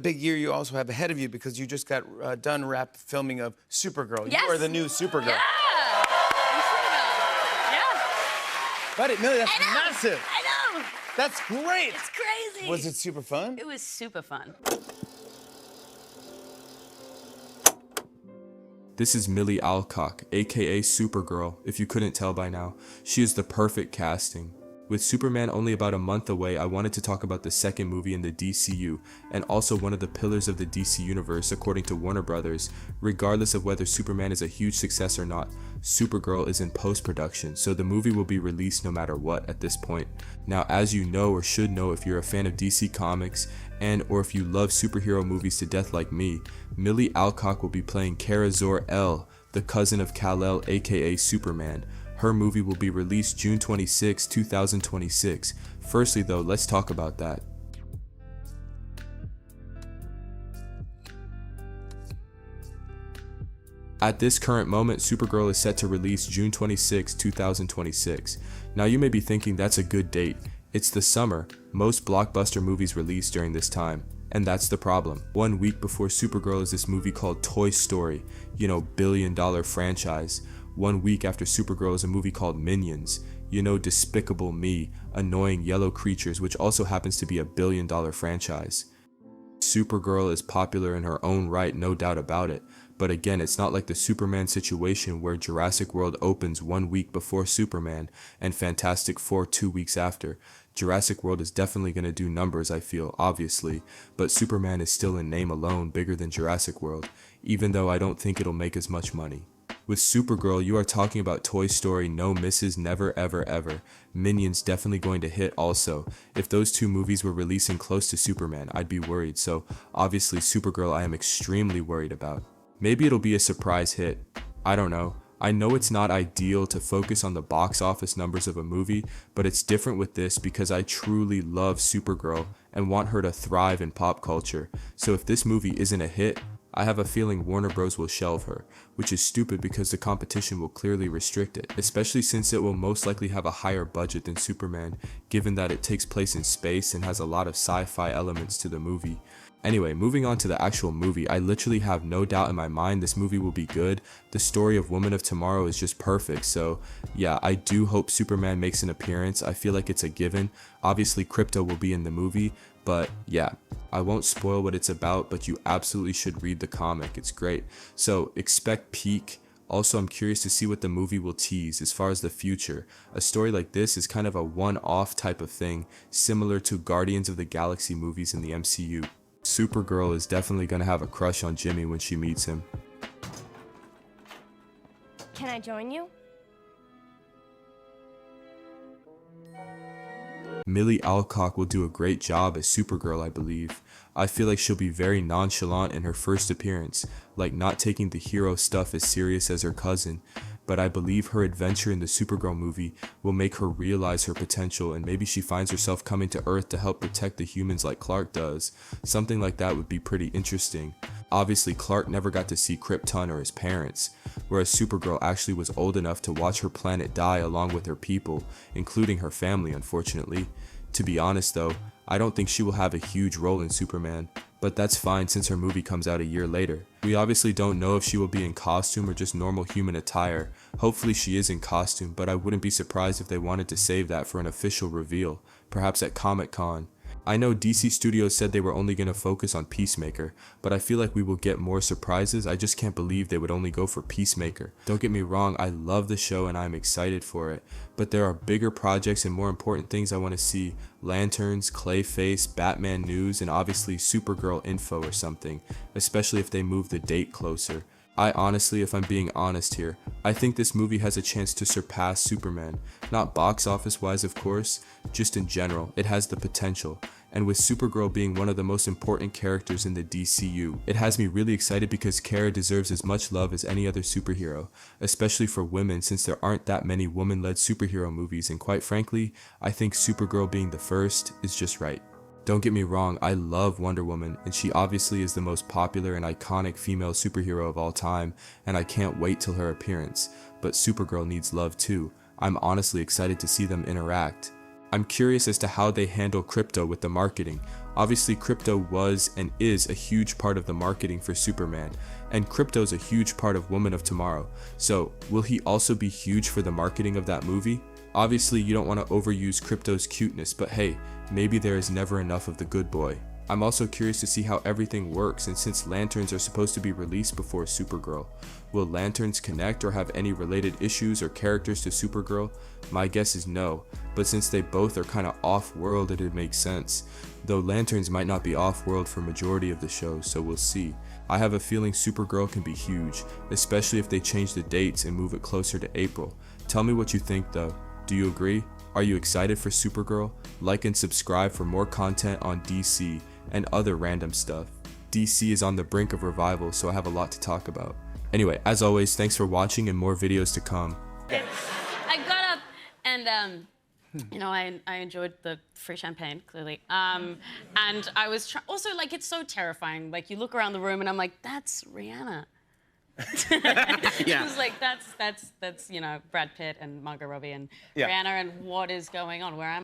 Big year you also have ahead of you because you just got done filming of Supergirl. Yes. You are the new Supergirl. Yeah. Right, Millie, that's I know. massive. I know. That's great. It's crazy. Was it super fun? It was super fun. This is Millie Alcock, aka Supergirl, if you couldn't tell by now. She is the perfect casting. With Superman only about a month away, I wanted to talk about the second movie in the DCU, and also one of the pillars of the DC universe according to Warner Brothers. Regardless of whether Superman is a huge success or not, Supergirl is in post-production, so the movie will be released no matter what at this point. Now, as you know or should know if you're a fan of DC Comics, and or if you love superhero movies to death like me, Millie Alcock will be playing Kara Zor-El, the cousin of Kal-El aka Superman. Her movie will be released June 26, 2026. Firstly though, let's talk about that. At this current moment, Supergirl is set to release June 26, 2026. Now you may be thinking that's a good date. It's the summer. Most blockbuster movies release during this time. And that's the problem. 1 week before Supergirl is this movie called Toy Story, you know, billion-dollar franchise. 1 week after Supergirl is a movie called Minions, you know, Despicable Me, annoying yellow creatures, which also happens to be a billion-dollar franchise. Supergirl is popular in her own right, no doubt about it, but again, it's not like the Superman situation where Jurassic World opens 1 week before Superman and Fantastic Four 2 weeks after. Jurassic World is definitely going to do numbers, I feel, obviously, but Superman is still in name alone bigger than Jurassic World, even though I don't think it'll make as much money. With Supergirl, you are talking about Toy Story, no misses, never ever ever. Minions definitely going to hit also. If those two movies were releasing close to Superman, I'd be worried, so obviously Supergirl I am extremely worried about. Maybe it'll be a surprise hit. I don't know. I know it's not ideal to focus on the box office numbers of a movie, but it's different with this because I truly love Supergirl and want her to thrive in pop culture. So if this movie isn't a hit, I have a feeling Warner Bros. Will shelve her, which is stupid because the competition will clearly restrict it, especially since it will most likely have a higher budget than Superman, given that it takes place in space and has a lot of sci-fi elements to the movie. Anyway, moving on to the actual movie, I literally have no doubt in my mind this movie will be good. The story of Woman of Tomorrow is just perfect, so yeah, I do hope Superman makes an appearance. I feel like it's a given. Obviously, Krypto will be in the movie, but yeah, I won't spoil what it's about, but you absolutely should read the comic. It's great. So expect peak. Also, I'm curious to see what the movie will tease as far as the future. A story like this is kind of a one-off type of thing, similar to Guardians of the Galaxy movies in the MCU. Supergirl is definitely going to have a crush on Jimmy when she meets him. Can I join you? Millie Alcock will do a great job as Supergirl, I believe. I feel like she'll be very nonchalant in her first appearance, like not taking the hero stuff as serious as her cousin, but I believe her adventure in the Supergirl movie will make her realize her potential, and maybe she finds herself coming to Earth to help protect the humans like Clark does. Something like that would be pretty interesting. Obviously, Clark never got to see Krypton or his parents, whereas Supergirl actually was old enough to watch her planet die along with her people, including her family, unfortunately. To be honest though, I don't think she will have a huge role in Superman, but that's fine since her movie comes out a year later. We obviously don't know if she will be in costume or just normal human attire. Hopefully she is in costume, but I wouldn't be surprised if they wanted to save that for an official reveal, perhaps at Comic-Con. I know DC Studios said they were only going to focus on Peacemaker, but I feel like we will get more surprises. I just can't believe they would only go for Peacemaker. Don't get me wrong, I love the show and I'm excited for it, but there are bigger projects and more important things I want to see. Lanterns, Clayface, Batman news, and obviously Supergirl info or something, especially if they move the date closer. I honestly, if I'm being honest here, I think this movie has a chance to surpass Superman. Not box office wise of course, just in general, it has the potential. And with Supergirl being one of the most important characters in the DCU, it has me really excited because Kara deserves as much love as any other superhero, especially for women since there aren't that many woman-led superhero movies, and quite frankly, I think Supergirl being the first is just right. Don't get me wrong, I love Wonder Woman, and she obviously is the most popular and iconic female superhero of all time, and I can't wait till her appearance, but Supergirl needs love too. I'm honestly excited to see them interact. I'm curious as to how they handle crypto with the marketing. Obviously, crypto was and is a huge part of the marketing for Superman, and crypto is a huge part of Woman of Tomorrow. So, will he also be huge for the marketing of that movie? Obviously, you don't want to overuse crypto's cuteness, but hey, maybe there is never enough of the good boy. I'm also curious to see how everything works, and since Lanterns are supposed to be released before Supergirl, will Lanterns connect or have any related issues or characters to Supergirl? My guess is no, but since they both are kinda off-world, it'd make sense. Though Lanterns might not be off-world for majority of the show, so we'll see. I have a feeling Supergirl can be huge, especially if they change the dates and move it closer to April. Tell me what you think though. Do you agree? Are you excited for Supergirl? Like and subscribe for more content on DC and other random stuff. DC is on the brink of revival, so I have a lot to talk about. Anyway, as always, thanks for watching and more videos to come. I got up and, you know, I enjoyed the free champagne, clearly. And I was also, like, it's so terrifying. Like, you look around the room and I'm like, that's Rihanna. Yeah. It was like, that's you know, Brad Pitt and Margot Robbie and Rihanna, and what is going on? Where am